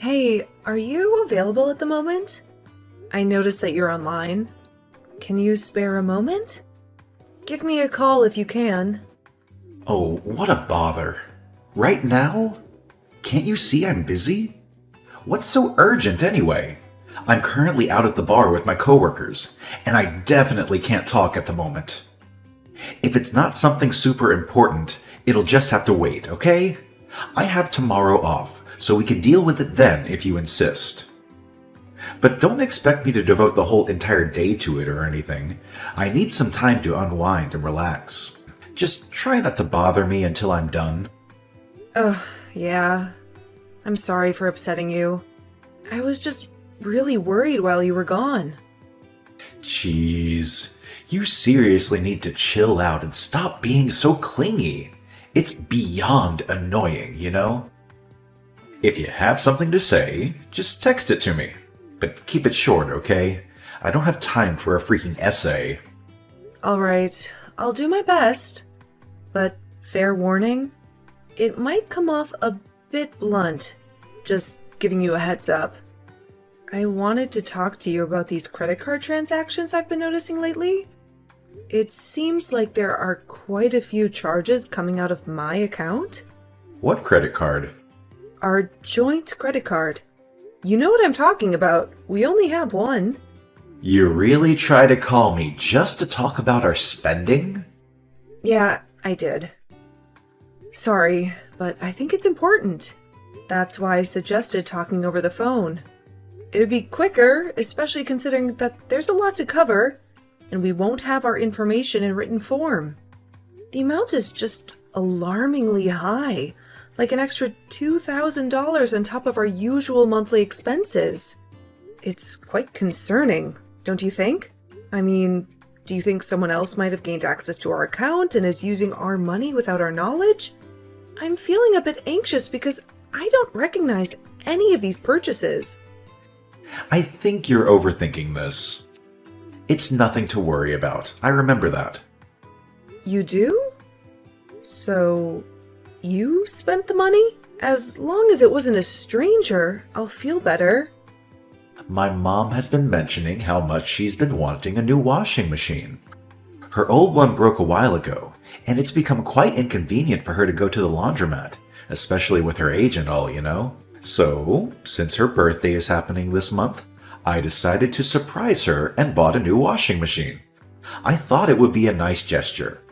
Hey, are you available at the moment? I noticed that you're online. Can you spare a moment? Give me a call if you can. Oh, what a bother. Right now? Can't you see I'm busy? What's so urgent anyway? I'm currently out at the bar with my coworkers, and I definitely can't talk at the moment. If it's not something super important, it'll just have to wait, okay? I have tomorrow off, so we can deal with it then if you insist. But don't expect me to devote the whole entire day to it or anything. I need some time to unwind and relax. Just try not to bother me until I'm done. Yeah. I'm sorry for upsetting you. I was just really worried while you were gone. Jeez, you seriously need to chill out and stop being so clingy. It's beyond annoying, you know? If you have something to say, just text it to me. But keep it short, okay? I don't have time for a freaking essay. Alright, I'll do my best. But fair warning, it might come off a bit blunt. Just giving you a heads up. I wanted to talk to you about these credit card transactions I've been noticing lately. It seems like there are quite a few charges coming out of my account. What credit card? Our joint credit card. You know what I'm talking about. We only have one. You really try to call me just to talk about our spending? Yeah, I did. Sorry, but I think it's important. That's why I suggested talking over the phone. It would be quicker, especially considering that there's a lot to cover, and we won't have our information in written form. The amount is just alarmingly high, like an extra $2,000 on top of our usual monthly expenses. It's quite concerning, don't you think? I mean, do you think someone else might have gained access to our account and is using our money without our knowledge? I'm feeling a bit anxious because I don't recognize any of these purchases. I think you're overthinking this. It's nothing to worry about. I remember that. You do? So, you spent the money? As long as it wasn't a stranger, I'll feel better. My mom has been mentioning how much she's been wanting a new washing machine. Her old one broke a while ago, and it's become quite inconvenient for her to go to the laundromat, especially with her age and all, you know? So, since her birthday is happening this month, I decided to surprise her and bought a new washing machine. I thought it would be a nice gesture.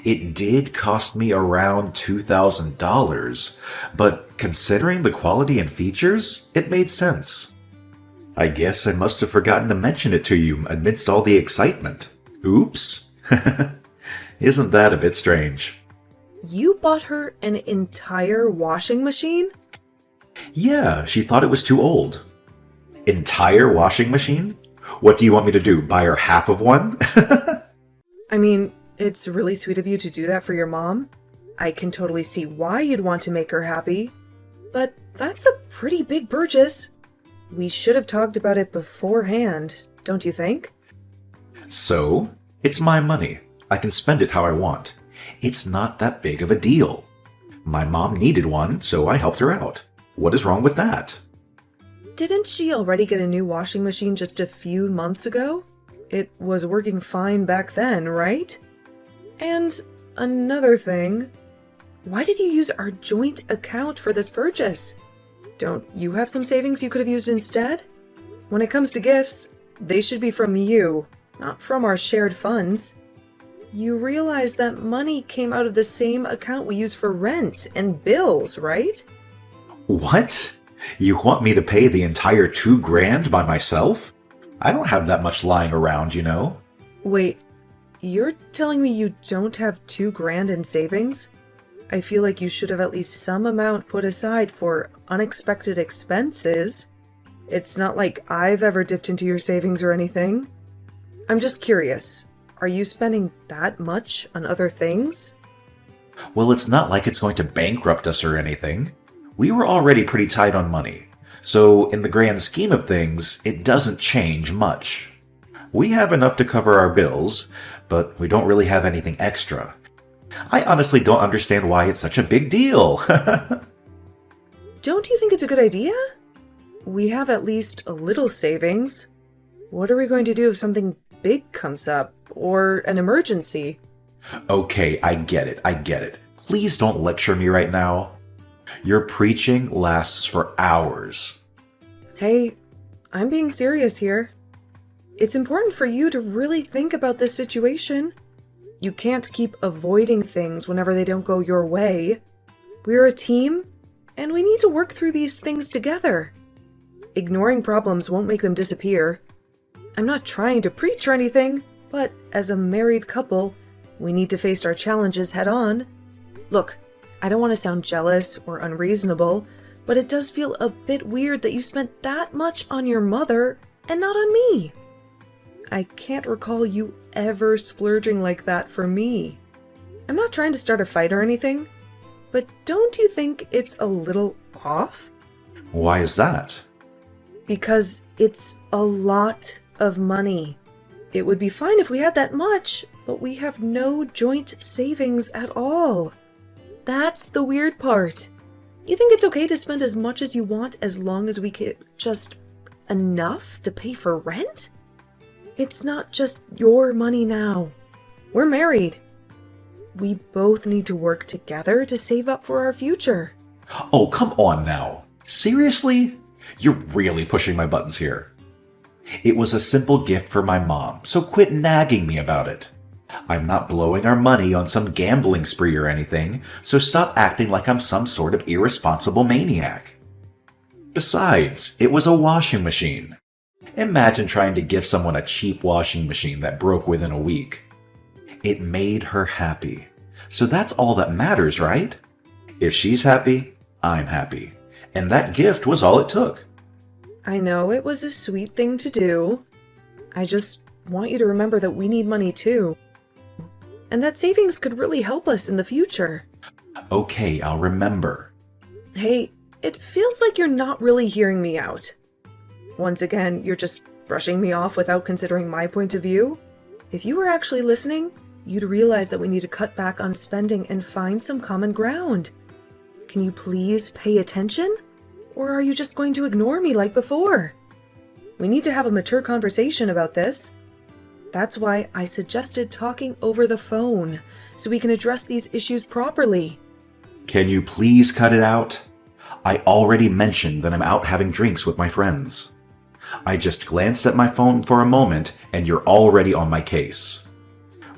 It did cost me around $2,000, but considering the quality and features, it made sense. I guess I must have forgotten to mention it to you amidst all the excitement. Oops. Isn't that a bit strange? You bought her an entire washing machine? Yeah, she thought it was too old. Entire washing machine? What do you want me to do, buy her half of one? I mean, it's really sweet of you to do that for your mom. I can totally see why you'd want to make her happy. But that's a pretty big purchase. We should have talked about it beforehand, don't you think? So, it's my money. I can spend it how I want. It's not that big of a deal. My mom needed one, so I helped her out. What is wrong with that? Didn't she already get a new washing machine just a few months ago? It was working fine back then, right? And another thing, why did you use our joint account for this purchase? Don't you have some savings you could have used instead? When it comes to gifts, they should be from you, not from our shared funds. You realize that money came out of the same account we use for rent and bills, right? What? You want me to pay the entire $2,000 by myself? I don't have that much lying around, you know. Wait, you're telling me you don't have $2,000 in savings? I feel like you should have at least some amount put aside for unexpected expenses. It's not like I've ever dipped into your savings or anything. I'm just curious, are you spending that much on other things? Well, it's not like it's going to bankrupt us or anything. We were already pretty tight on money, so in the grand scheme of things, it doesn't change much. We have enough to cover our bills, but we don't really have anything extra. I honestly don't understand why it's such a big deal. Don't you think it's a good idea? We have at least a little savings. What are we going to do if something big comes up, or an emergency? Okay, I get it, I get it. Please don't lecture me right now. Your preaching lasts for hours. Hey, I'm being serious here. It's important for you to really think about this situation. You can't keep avoiding things whenever they don't go your way. We're a team, and we need to work through these things together. Ignoring problems won't make them disappear. I'm not trying to preach or anything, but as a married couple, we need to face our challenges head on. Look, I don't want to sound jealous or unreasonable, but it does feel a bit weird that you spent that much on your mother and not on me. I can't recall you ever splurging like that for me. I'm not trying to start a fight or anything, but don't you think it's a little off? Why is that? Because it's a lot of money. It would be fine if we had that much, but we have no joint savings at all. That's the weird part. You think it's okay to spend as much as you want as long as we get just enough to pay for rent? It's not just your money now. We're married. We both need to work together to save up for our future. Oh, come on now. Seriously? You're really pushing my buttons here. It was a simple gift for my mom, so quit nagging me about it. I'm not blowing our money on some gambling spree or anything, so stop acting like I'm some sort of irresponsible maniac. Besides, it was a washing machine. Imagine trying to give someone a cheap washing machine that broke within a week. It made her happy. So that's all that matters, right? If she's happy, I'm happy. And that gift was all it took. I know it was a sweet thing to do. I just want you to remember that we need money too. And that savings could really help us in the future. Okay, I'll remember. Hey, it feels like you're not really hearing me out. Once again, you're just brushing me off without considering my point of view. If you were actually listening, you'd realize that we need to cut back on spending and find some common ground. Can you please pay attention? Or are you just going to ignore me like before? We need to have a mature conversation about this. That's why I suggested talking over the phone, so we can address these issues properly. Can you please cut it out? I already mentioned that I'm out having drinks with my friends. I just glanced at my phone for a moment and you're already on my case.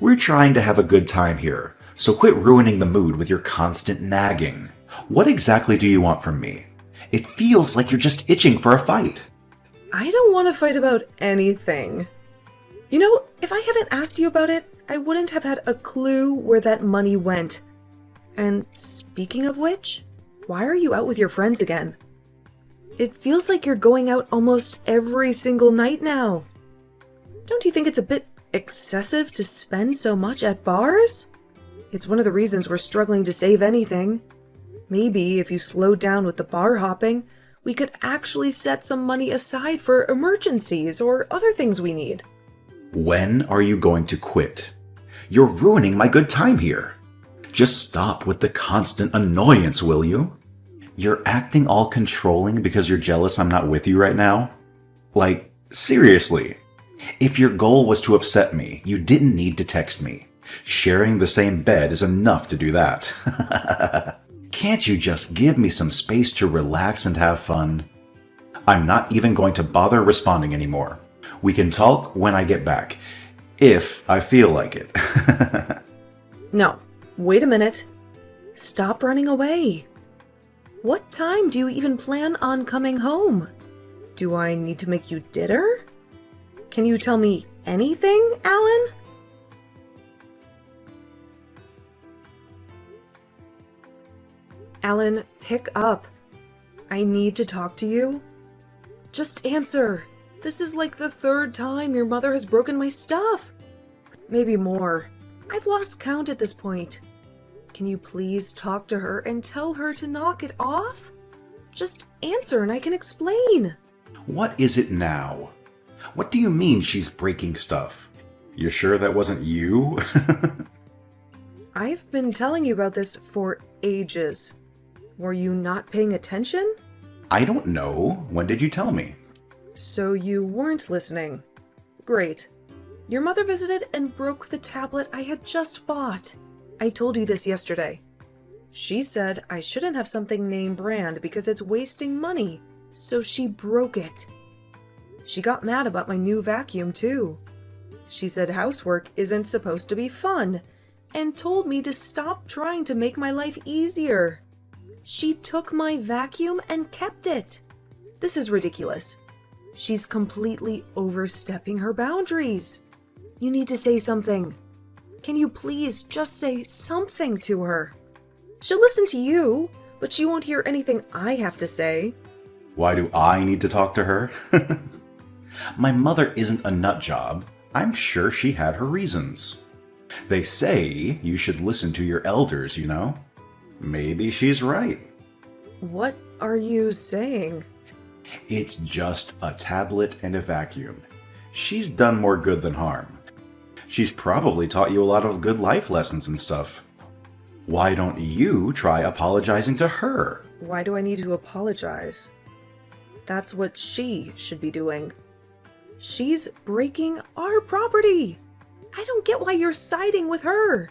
We're trying to have a good time here, so quit ruining the mood with your constant nagging. What exactly do you want from me? It feels like you're just itching for a fight. I don't want to fight about anything. You know, if I hadn't asked you about it, I wouldn't have had a clue where that money went. And speaking of which, why are you out with your friends again? It feels like you're going out almost every single night now. Don't you think it's a bit excessive to spend so much at bars? It's one of the reasons we're struggling to save anything. Maybe if you slowed down with the bar hopping, we could actually set some money aside for emergencies or other things we need. When are you going to quit? You're ruining my good time here. Just stop with the constant annoyance, will you? You're acting all controlling because you're jealous I'm not with you right now? Like, seriously. If your goal was to upset me, you didn't need to text me. Sharing the same bed is enough to do that. Can't you just give me some space to relax and have fun? I'm not even going to bother responding anymore. We can talk when I get back, if I feel like it. No, wait a minute. Stop running away. What time do you even plan on coming home? Do I need to make you dinner? Can you tell me anything, Alan? Alan, pick up. I need to talk to you. Just answer. This is like the third time your mother has broken my stuff. Maybe more. I've lost count at this point. Can you please talk to her and tell her to knock it off? Just answer and I can explain. What is it now? What do you mean she's breaking stuff? You're sure that wasn't you? I've been telling you about this for ages. Were you not paying attention? I don't know. When did you tell me? So you weren't listening. Great. Your mother visited and broke the tablet I had just bought. I told you this yesterday. She said I shouldn't have something name brand because it's wasting money, so she broke it. She got mad about my new vacuum too. She said housework isn't supposed to be fun, and told me to stop trying to make my life easier. She took my vacuum and kept it. This is ridiculous. She's completely overstepping her boundaries. You need to say something. Can you please just say something to her? She'll listen to you, but she won't hear anything I have to say. Why do I need to talk to her? My mother isn't a nut job. I'm sure she had her reasons. They say you should listen to your elders, you know? Maybe she's right. What are you saying? It's just a tablet and a vacuum. She's done more good than harm. She's probably taught you a lot of good life lessons and stuff. Why don't you try apologizing to her? Why do I need to apologize? That's what she should be doing. She's breaking our property. I don't get why you're siding with her.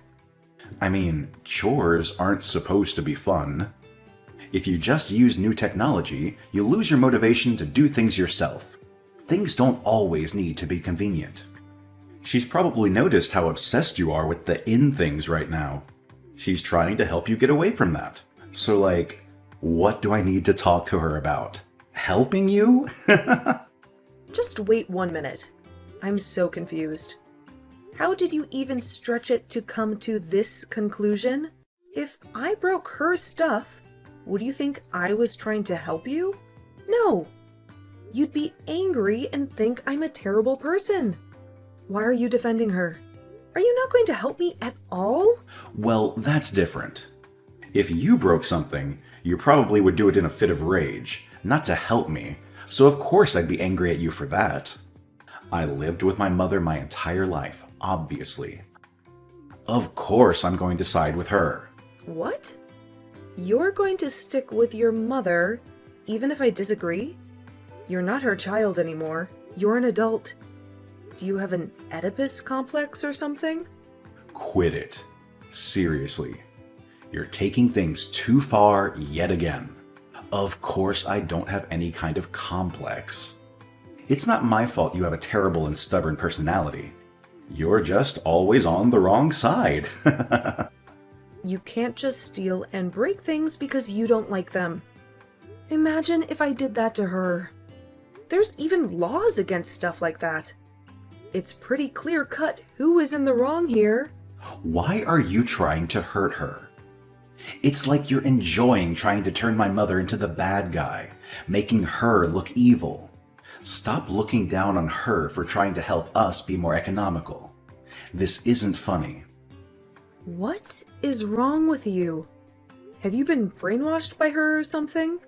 I mean, chores aren't supposed to be fun. If you just use new technology, you lose your motivation to do things yourself. Things don't always need to be convenient. She's probably noticed how obsessed you are with the in things right now. She's trying to help you get away from that. So like, what do I need to talk to her about? Helping you? Just wait 1 minute. I'm so confused. How did you even stretch it to come to this conclusion? If I broke her stuff, would you think I was trying to help you? No. You'd be angry and think I'm a terrible person. Why are you defending her? Are you not going to help me at all? Well, that's different. If you broke something, you probably would do it in a fit of rage, not to help me, so of course I'd be angry at you for that. I lived with my mother my entire life, obviously. Of course I'm going to side with her. What? You're going to stick with your mother, even if I disagree? You're not her child anymore. You're an adult. Do you have an Oedipus complex or something? Quit it. Seriously. You're taking things too far yet again. Of course I don't have any kind of complex. It's not my fault you have a terrible and stubborn personality. You're just always on the wrong side. You can't just steal and break things because you don't like them. Imagine if I did that to her. There's even laws against stuff like that. It's pretty clear-cut who is in the wrong here. Why are you trying to hurt her? It's like you're enjoying trying to turn my mother into the bad guy, making her look evil. Stop looking down on her for trying to help us be more economical. This isn't funny. What is wrong with you? Have you been brainwashed by her or something?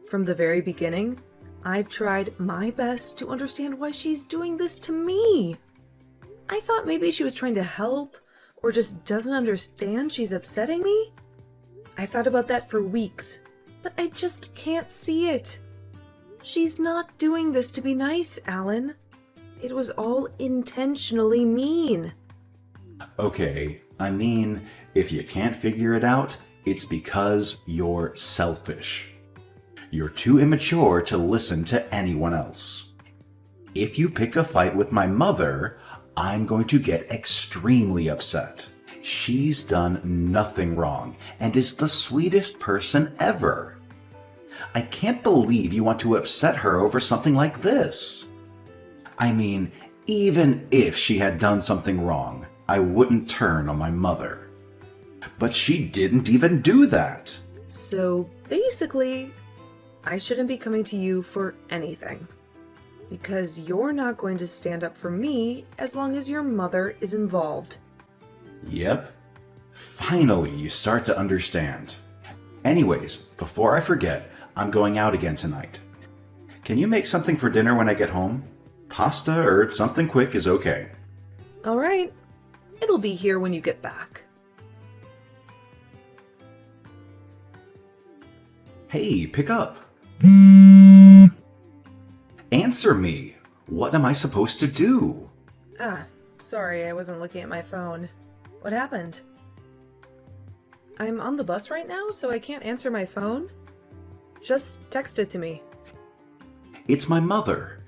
From the very beginning, I've tried my best to understand why she's doing this to me. I thought maybe she was trying to help, or just doesn't understand she's upsetting me. I thought about that for weeks, but I just can't see it. She's not doing this to be nice, Alan. It was all intentionally mean. Okay, I mean, if you can't figure it out, it's because you're selfish. You're too immature to listen to anyone else. If you pick a fight with my mother, I'm going to get extremely upset. She's done nothing wrong and is the sweetest person ever. I can't believe you want to upset her over something like this. I mean, even if she had done something wrong, I wouldn't turn on my mother. But she didn't even do that. So basically, I shouldn't be coming to you for anything. Because you're not going to stand up for me as long as your mother is involved. Yep. Finally, you start to understand. Anyways, before I forget, I'm going out again tonight. Can you make something for dinner when I get home? Pasta or something quick is okay. All right. It'll be here when you get back. Hey, pick up. Answer me. What am I supposed to do? Sorry, I wasn't looking at my phone. What happened? I'm on the bus right now, so I can't answer my phone. Just text it to me. It's my mother.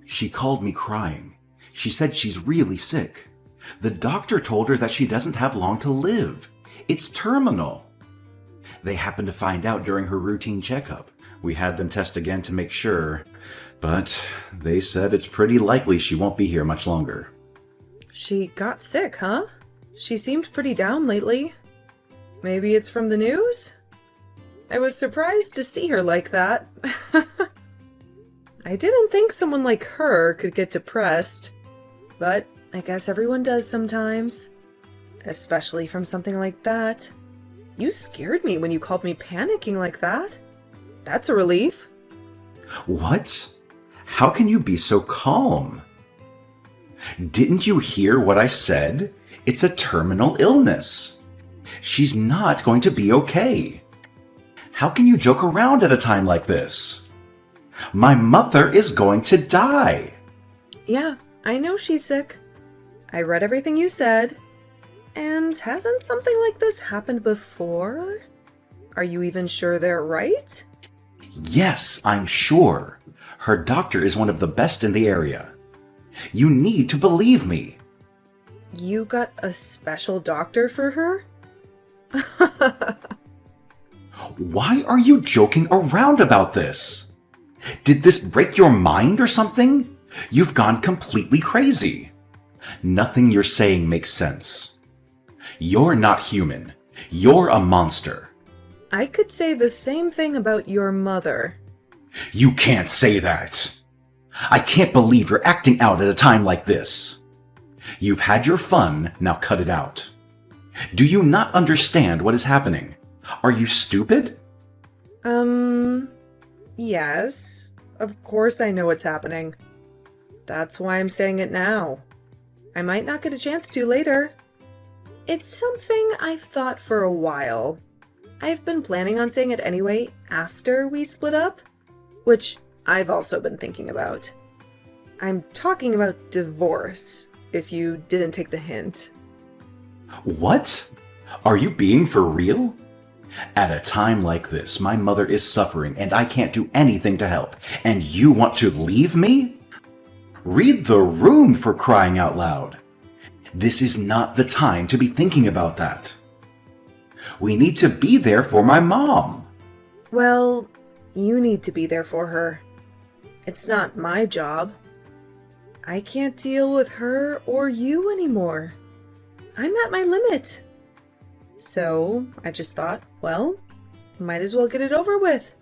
She called me crying. She said she's really sick. The doctor told her that she doesn't have long to live. It's terminal. They happened to find out during her routine checkup. We had them test again to make sure, but they said it's pretty likely she won't be here much longer. She got sick, huh? She seemed pretty down lately. Maybe it's from the news? I was surprised to see her like that. I didn't think someone like her could get depressed, but I guess everyone does sometimes. Especially from something like that. You scared me when you called me panicking like that. That's a relief. What? How can you be so calm? Didn't you hear what I said? It's a terminal illness. She's not going to be okay. How can you joke around at a time like this? My mother is going to die. Yeah, I know she's sick. I read everything you said. And hasn't something like this happened before? Are you even sure they're right? Yes, I'm sure. Her doctor is one of the best in the area. You need to believe me. You got a special doctor for her? Why are you joking around about this? Did this break your mind or something? You've gone completely crazy. Nothing you're saying makes sense. You're not human. You're a monster. I could say the same thing about your mother. You can't say that. I can't believe you're acting out at a time like this. You've had your fun, now cut it out. Do you not understand what is happening? Are you stupid? Yes. Of course I know what's happening. That's why I'm saying it now. I might not get a chance to later. It's something I've thought for a while. I've been planning on saying it anyway after we split up, which I've also been thinking about. I'm talking about divorce, if you didn't take the hint. What? Are you being for real? At a time like this, my mother is suffering and I can't do anything to help, and you want to leave me? Read the room, for crying out loud. This is not the time to be thinking about that. We need to be there for my mom. Well, you need to be there for her. It's not my job. I can't deal with her or you anymore. I'm at my limit. So I just thought, well, might as well get it over with.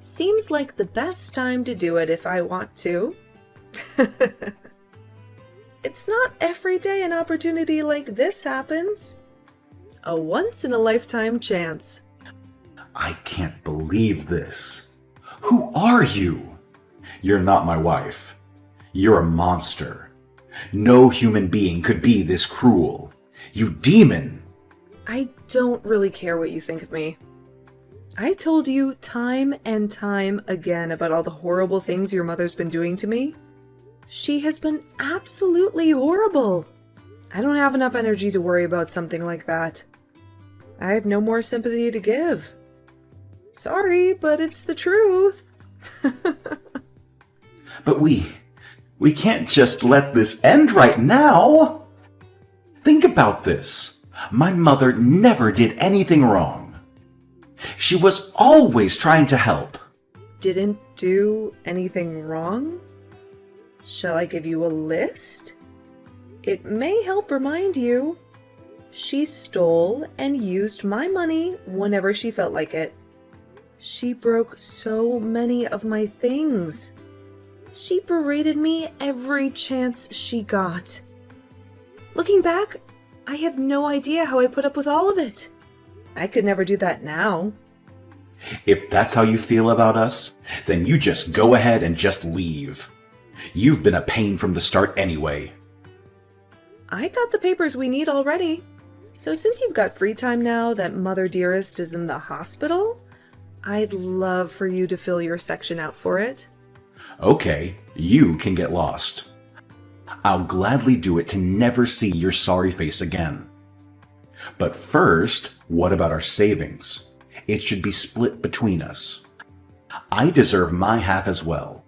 Seems like the best time to do it if I want to. It's not every day an opportunity like this happens. A once-in-a-lifetime chance. I can't believe this. Who are you? You're not my wife. You're a monster. No human being could be this cruel. You demon! I don't really care what you think of me. I told you time and time again about all the horrible things your mother's been doing to me. She has been absolutely horrible. I don't have enough energy to worry about something like that. I have no more sympathy to give. Sorry, but it's the truth. But we can't just let this end right now. Think about this. My mother never did anything wrong. She was always trying to help. Didn't do anything wrong? Shall I give you a list? It may help remind you. She stole and used my money whenever she felt like it. She broke so many of my things. She berated me every chance she got. Looking back, I have no idea how I put up with all of it. I could never do that now. If that's how you feel about us, then you just go ahead and just leave. You've been a pain from the start anyway. I got the papers we need already. So since you've got free time now that Mother Dearest is in the hospital, I'd love for you to fill your section out for it. Okay, you can get lost. I'll gladly do it to never see your sorry face again. But first, what about our savings? It should be split between us. I deserve my half as well.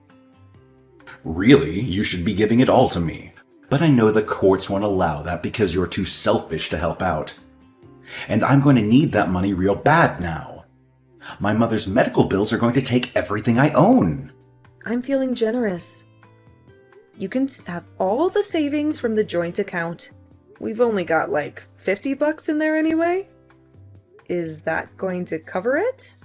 Really, you should be giving it all to me. But I know the courts won't allow that because you're too selfish to help out. And I'm going to need that money real bad now. My mother's medical bills are going to take everything I own. I'm feeling generous. You can have all the savings from the joint account. We've only got like $50 in there anyway. Is that going to cover it?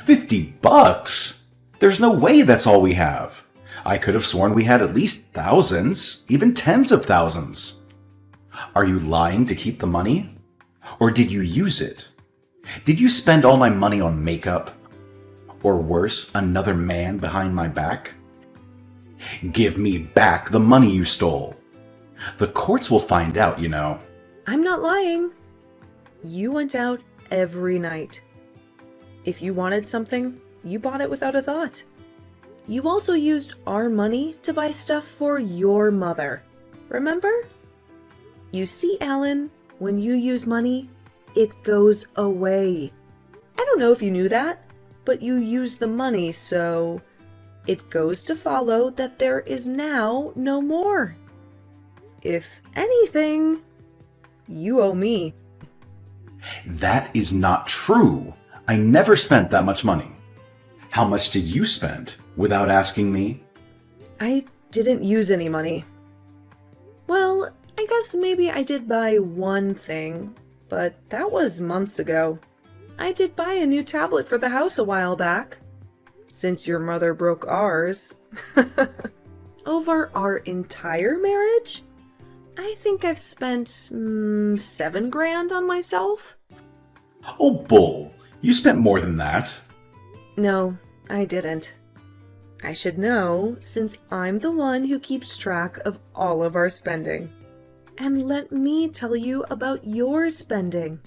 $50? There's no way that's all we have. I could have sworn we had at least thousands, even tens of thousands. Are you lying to keep the money? Or did you use it? Did you spend all my money on makeup? Or worse, another man behind my back? Give me back the money you stole. The courts will find out, you know. I'm not lying. You went out every night. If you wanted something, you bought it without a thought. You also used our money to buy stuff for your mother. Remember? You see, Alan, when you use money, it goes away. I don't know if you knew that, but you use the money, so it goes to follow that there is now no more. If anything, you owe me. That is not true. I never spent that much money. How much did you spend without asking me? I didn't use any money. Well, I guess maybe I did buy one thing, but that was months ago. I did buy a new tablet for the house a while back, since your mother broke ours. Over our entire marriage, I think I've spent $7,000 on myself. Oh, bull. You spent more than that. No, I didn't. I should know, since I'm the one who keeps track of all of our spending. And let me tell you about your spending.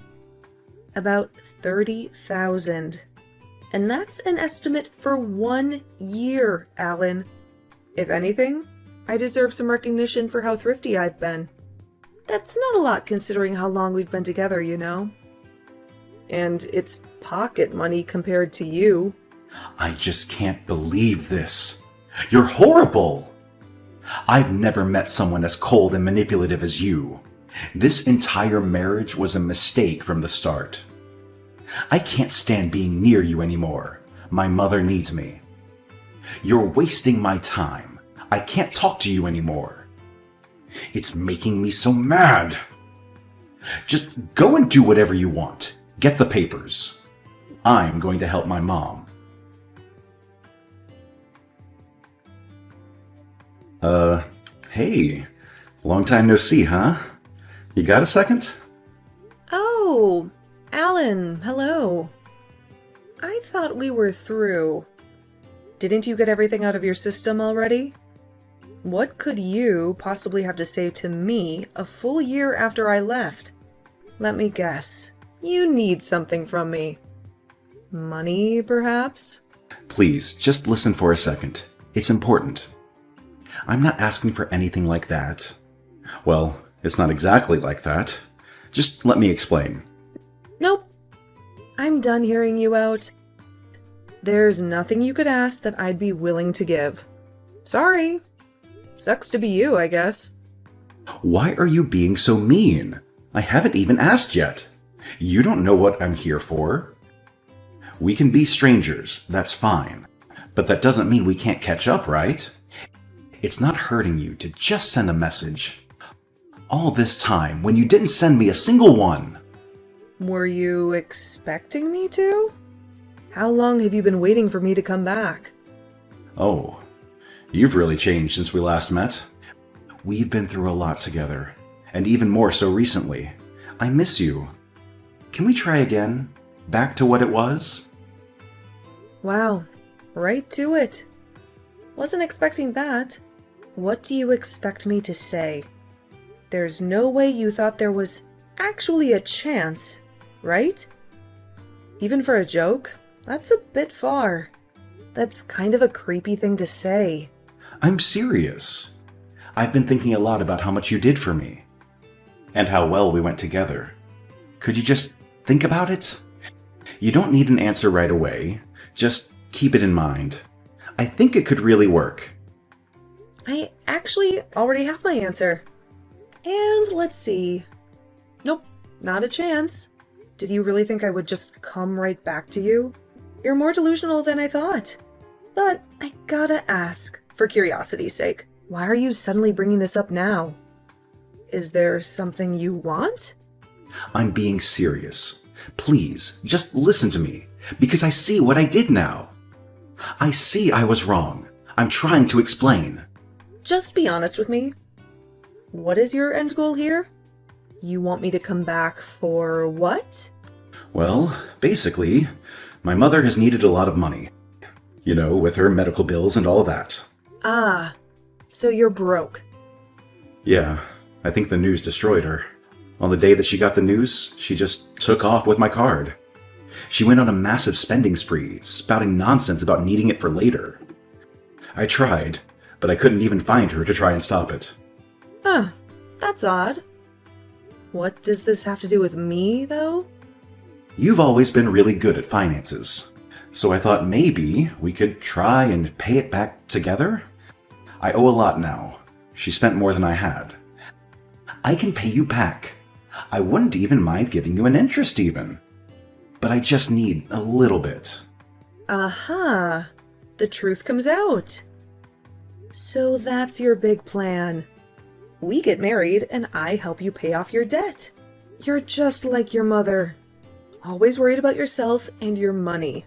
About $30,000. And that's an estimate for 1 year, Alan. If anything, I deserve some recognition for how thrifty I've been. That's not a lot considering how long we've been together, you know. And it's pocket money compared to you. I just can't believe this. You're horrible. I've never met someone as cold and manipulative as you. This entire marriage was a mistake from the start. I can't stand being near you anymore. My mother needs me. You're wasting my time. I can't talk to you anymore. It's making me so mad. Just go and do whatever you want. Get the papers. I'm going to help my mom. Hey. Long time no see, huh? You got a second? Oh, Alan, hello. I thought we were through. Didn't you get everything out of your system already? What could you possibly have to say to me a full year after I left? Let me guess. You need something from me. Money, perhaps? Please, just listen for a second. It's important. I'm not asking for anything like that. Well, it's not exactly like that. Just let me explain. Nope. I'm done hearing you out. There's nothing you could ask that I'd be willing to give. Sorry. Sucks to be you, I guess. Why are you being so mean? I haven't even asked yet. You don't know what I'm here for. We can be strangers, that's fine. But that doesn't mean we can't catch up, right? It's not hurting you to just send a message. All this time when you didn't send me a single one. Were you expecting me to? How long have you been waiting for me to come back? Oh, you've really changed since we last met. We've been through a lot together, and even more so recently. I miss you. Can we try again? Back to what it was? Wow, right to it. Wasn't expecting that. What do you expect me to say? There's no way you thought there was actually a chance, right? Even for a joke? That's a bit far. That's kind of a creepy thing to say. I'm serious. I've been thinking a lot about how much you did for me. And how well we went together. Could you just think about it? You don't need an answer right away. Just keep it in mind. I think it could really work. I actually already have my answer. And let's see. Nope, not a chance. Did you really think I would just come right back to you? You're more delusional than I thought. But I gotta ask, for curiosity's sake, why are you suddenly bringing this up now? Is there something you want? I'm being serious. Please, just listen to me, because I see what I did now. I see I was wrong. I'm trying to explain. Just be honest with me. What is your end goal here? You want me to come back for what? Well, basically, my mother has needed a lot of money. You know, with her medical bills and all that. Ah, so you're broke. Yeah, I think the news destroyed her. On the day that she got the news, she just took off with my card. She went on a massive spending spree, spouting nonsense about needing it for later. I tried, but I couldn't even find her to try and stop it. Huh, that's odd. What does this have to do with me, though? You've always been really good at finances, so I thought maybe we could try and pay it back together? I owe a lot now. She spent more than I had. I can pay you back. I wouldn't even mind giving you an interest even. But I just need a little bit. Aha! The truth comes out. So that's your big plan. We get married and I help you pay off your debt. You're just like your mother. Always worried about yourself and your money.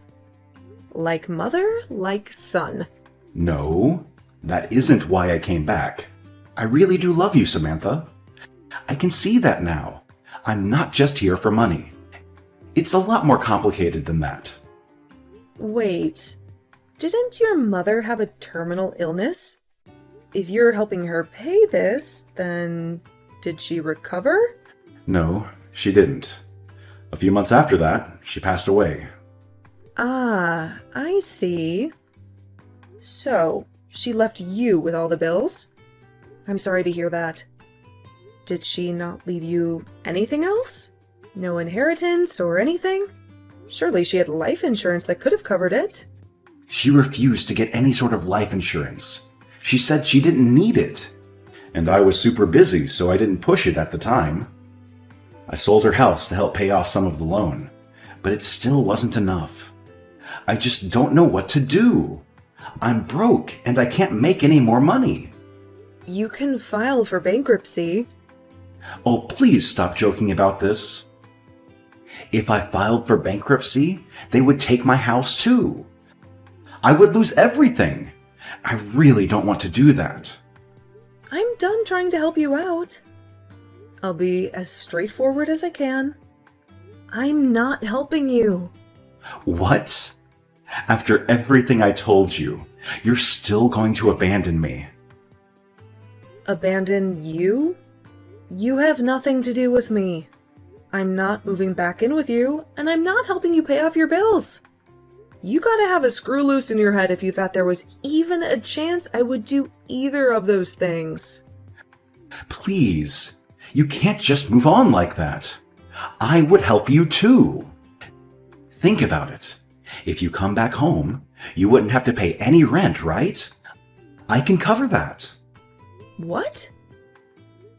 Like mother, like son. No, that isn't why I came back. I really do love you, Samantha. I can see that now. I'm not just here for money. It's a lot more complicated than that. Wait, didn't your mother have a terminal illness? If you're helping her pay this, then did she recover? No, she didn't. A few months after that, she passed away. Ah, I see. So, she left you with all the bills? I'm sorry to hear that. Did she not leave you anything else? No inheritance or anything? Surely she had life insurance that could have covered it. She refused to get any sort of life insurance. She said she didn't need it. And I was super busy, so I didn't push it at the time. I sold her house to help pay off some of the loan, but it still wasn't enough. I just don't know what to do. I'm broke and I can't make any more money. You can file for bankruptcy. Oh, please stop joking about this. If I filed for bankruptcy, they would take my house too. I would lose everything. I really don't want to do that. I'm done trying to help you out. I'll be as straightforward as I can. I'm not helping you. What? After everything I told you, you're still going to abandon me? Abandon you? You have nothing to do with me. I'm not moving back in with you, and I'm not helping you pay off your bills. You gotta have a screw loose in your head if you thought there was even a chance I would do either of those things. Please, you can't just move on like that. I would help you too. Think about it. If you come back home, you wouldn't have to pay any rent, right? I can cover that. What?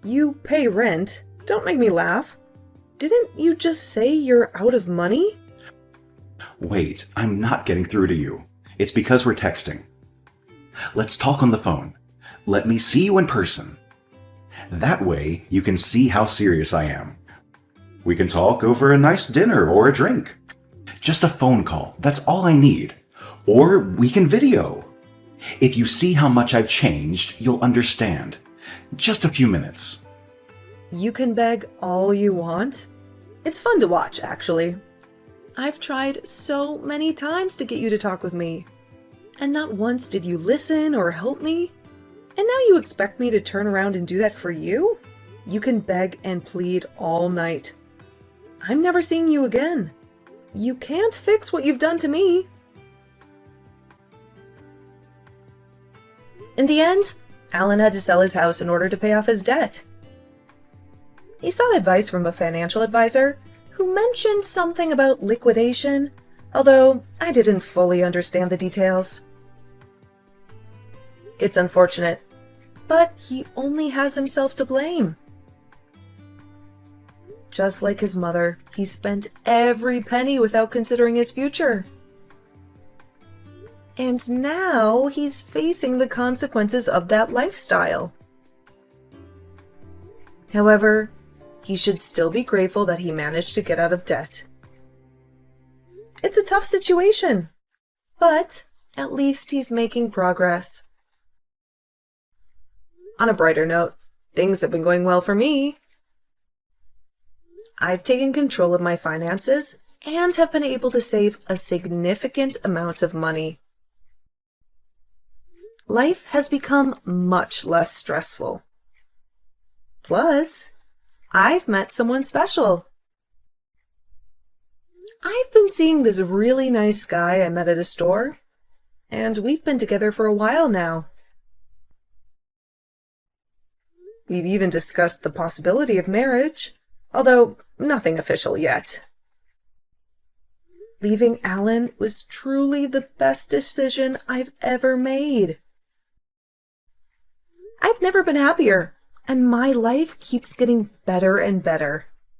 You pay rent? Don't make me laugh. Didn't you just say you're out of money? Wait, I'm not getting through to you. It's because we're texting. Let's talk on the phone. Let me see you in person. That way, you can see how serious I am. We can talk over a nice dinner or a drink. Just a phone call, that's all I need. Or we can video. If you see how much I've changed, you'll understand. Just a few minutes. You can beg all you want. It's fun to watch, actually. I've tried so many times to get you to talk with me. And not once did you listen or help me. And now you expect me to turn around and do that for you? You can beg and plead all night. I'm never seeing you again. you can't fix what you've done to me. In the end, Alan had to sell his house in order to pay off his debt. He sought advice from a financial advisor who mentioned something about liquidation, although I didn't fully understand the details. It's unfortunate, but he only has himself to blame. Just like his mother, he spent every penny without considering his future. And now he's facing the consequences of that lifestyle. However, he should still be grateful that he managed to get out of debt. It's a tough situation, but at least he's making progress. On a brighter note, things have been going well for me. I've taken control of my finances and have been able to save a significant amount of money. Life has become much less stressful. Plus, I've met someone special. I've been seeing this really nice guy I met at a store, and we've been together for a while now. We've even discussed the possibility of marriage, although nothing official yet. Leaving Alan was truly the best decision I've ever made. I've never been happier, and my life keeps getting better and better.